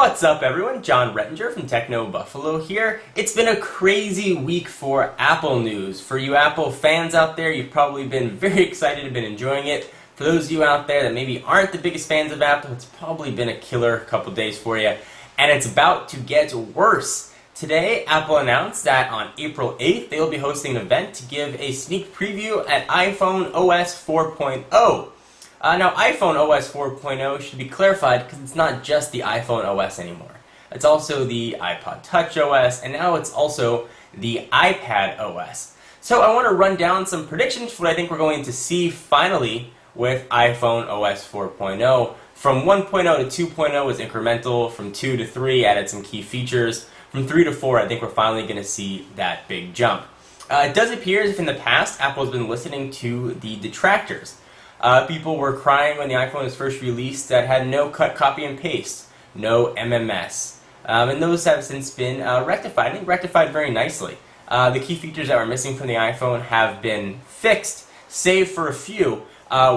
What's up everyone, John Rettinger from Techno Buffalo here. It's been a crazy week for Apple news. For you Apple fans out there, you've probably been very excited and been enjoying it. For those of you out there that maybe aren't the biggest fans of Apple, it's probably been a killer couple days for you. And it's about to get worse. Today, Apple announced that on April 8th, they will be hosting an event to give a sneak preview at iPhone OS 4.0. Now, iPhone OS 4.0 should be clarified because it's not just the iPhone OS anymore. It's also the iPod Touch OS, and now it's also the iPad OS. So I want to run down some predictions for what I think we're going to see finally with iPhone OS 4.0. From 1.0 to 2.0 was incremental, from 2 to 3 added some key features, from 3 to 4 I think we're finally going to see that big jump. It does appear as if in the past Apple has been listening to the detractors. People were crying when the iPhone was first released that had no cut, copy, and paste, no MMS. And those have since been rectified, I think rectified very nicely. The key features that were missing from the iPhone have been fixed, save for a few,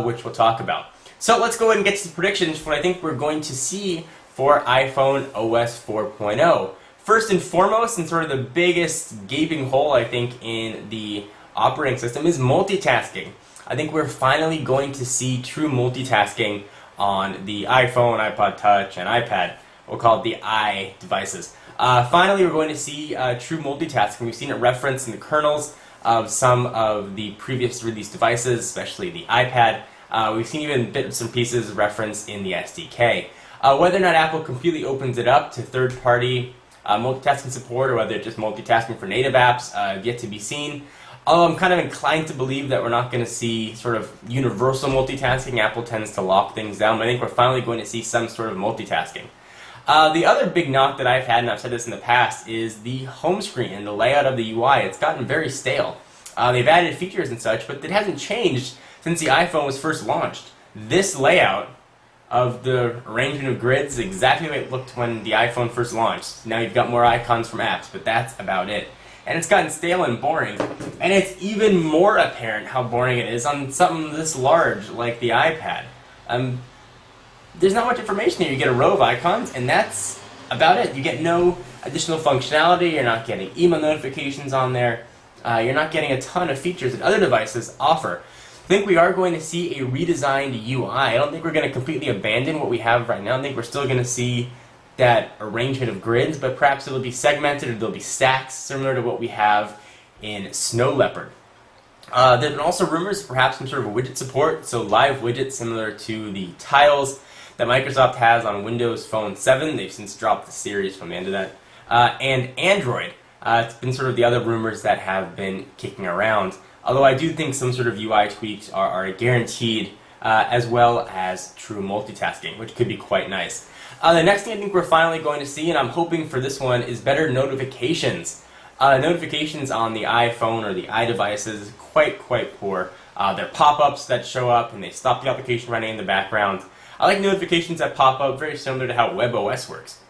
which we'll talk about. So let's go ahead and get to the predictions for what I think we're going to see for iPhone OS 4.0. First and foremost, and sort of the biggest gaping hole I think in the operating system is multitasking. I think we're finally going to see true multitasking on the iPhone, iPod Touch, and iPad. We'll call it the I devices. Finally, we're going to see true multitasking. We've seen it referenced in the kernels of some of the previous released devices, especially the iPad. We've seen even bits and pieces referenced in the SDK. Whether or not Apple completely opens it up to third-party multitasking support, or whether it's just multitasking for native apps, yet to be seen. Although I'm kind of inclined to believe that we're not going to see sort of universal multitasking. Apple tends to lock things down, but I think we're finally going to see some sort of multitasking. The other big knock that I've had, and I've said this in the past, is the home screen and the layout of the UI. It's gotten very stale. They've added features and such, but it hasn't changed since the iPhone was first launched. This layout of the arrangement of grids is exactly the way it looked when the iPhone first launched. Now you've got more icons from apps, but that's about it. And it's gotten stale and boring, and it's even more apparent how boring it is on something this large like the iPad. There's not much information here. You get a row of icons, and that's about it. You get no additional functionality. You're not getting email notifications on there. You're not getting a ton of features that other devices offer. I think we are going to see a redesigned UI. I don't think we're going to completely abandon what we have right now. I think we're still going to see that arrangement of grids, but perhaps it'll be segmented or there'll be stacks similar to what we have in Snow Leopard. There have been also rumors perhaps some sort of widget support, so live widgets similar to the tiles that Microsoft has on Windows Phone 7. They've since dropped the series from the end of that. And Android. It's been sort of the other rumors that have been kicking around. Although I do think some sort of UI tweaks are guaranteed, as well as true multitasking, which could be quite nice. The next thing I think we're finally going to see, and I'm hoping for this one, is better notifications. Notifications on the iPhone or the iDevices is quite poor. They're pop-ups that show up and they stop the application running in the background. I like notifications that pop up, very similar to how WebOS works.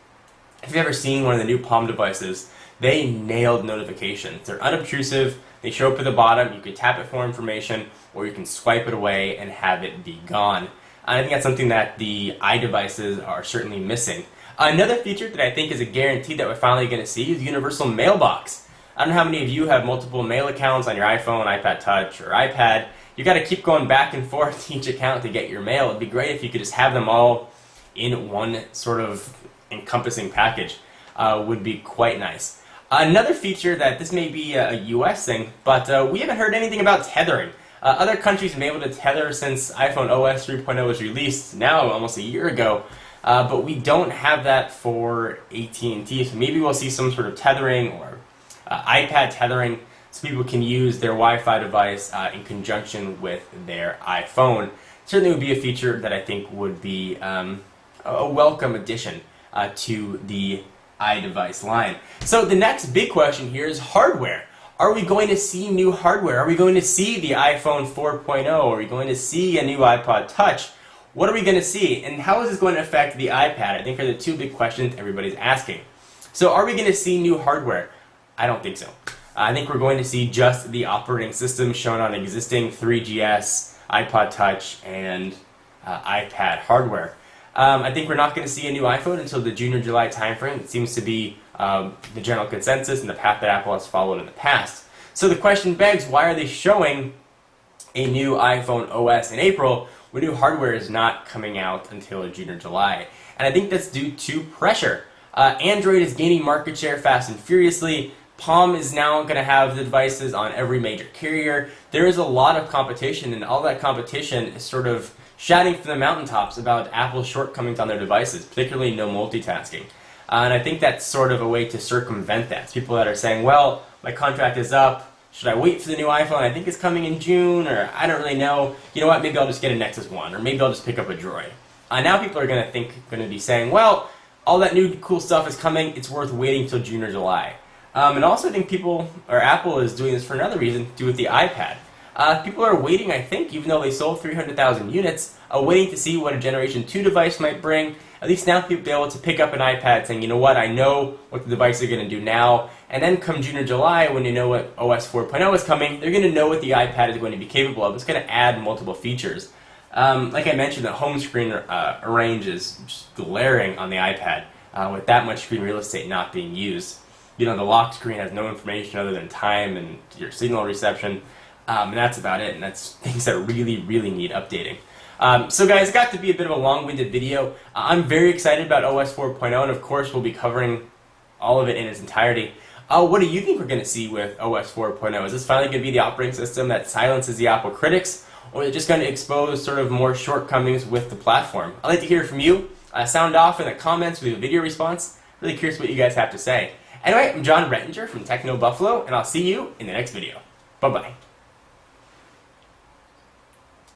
If you've ever seen one of the new Palm devices, they nailed notifications. They're unobtrusive, they show up at the bottom, you can tap it for information, or you can swipe it away and have it be gone. I think that's something that the iDevices are certainly missing. Another feature that I think is a guarantee that we're finally going to see is Universal Mailbox. I don't know how many of you have multiple mail accounts on your iPhone, iPad Touch, or iPad. You got to keep going back and forth to each account to get your mail. It'd be great if you could just have them all in one sort of encompassing package. Would be quite nice. Another feature that this may be a US thing, but we haven't heard anything about tethering. Other countries have been able to tether since iPhone OS 3.0 was released, now almost a year ago, but we don't have that for AT&T, so maybe we'll see some sort of tethering or iPad tethering so people can use their Wi-Fi device in conjunction with their iPhone. Certainly would be a feature that I think would be a welcome addition to the iDevice line. So the next big question here is hardware. Are we going to see new hardware? Are we going to see the iPhone 4.0? Are we going to see a new iPod Touch? What are we going to see? And how is this going to affect the iPad? I think are the two big questions everybody's asking. So are we going to see new hardware? I don't think so. I think we're going to see just the operating system shown on existing 3GS, iPod Touch, and iPad hardware. I think we're not going to see a new iPhone until the June or July timeframe. It seems to be the general consensus and the path that Apple has followed in the past. So the question begs, why are they showing a new iPhone OS in April when new hardware is not coming out until June or July? And I think that's due to pressure. Android is gaining market share fast and furiously. Palm is now going to have the devices on every major carrier. There is a lot of competition, and all that competition is sort of shouting from the mountaintops about Apple's shortcomings on their devices, particularly no multitasking. And I think that's sort of a way to circumvent that. It's people that are saying, well, my contract is up. Should I wait for the new iPhone? I think it's coming in June, or I don't really know. You know what? Maybe I'll just get a Nexus 1, or maybe I'll just pick up a Droid. Now people are going to be saying, well, all that new cool stuff is coming. It's worth waiting till June or July. And also I think Apple is doing this for another reason, to do with the iPad. People are waiting, I think, even though they sold 300,000 units, waiting to see what a Generation 2 device might bring. At least now people will be able to pick up an iPad saying, you know what, I know what the device is going to do now. And then come June or July, when you know what OS 4.0 is coming, they're going to know what the iPad is going to be capable of. It's going to add multiple features. Like I mentioned, the home screen range is just glaring on the iPad, with that much screen real estate not being used. You know, the lock screen has no information other than time and your signal reception, and that's about it, and that's things that really, really need updating. So guys, it got to be a bit of a long-winded video. I'm very excited about OS 4.0, and of course we'll be covering all of it in its entirety. What do you think we're going to see with OS 4.0? Is this finally going to be the operating system that silences the Apple critics, or is it just going to expose sort of more shortcomings with the platform? I'd like to hear from you. Sound off in the comments with a video response. Really curious what you guys have to say. Anyway, I'm John Rettinger from Techno Buffalo, and I'll see you in the next video. Bye-bye.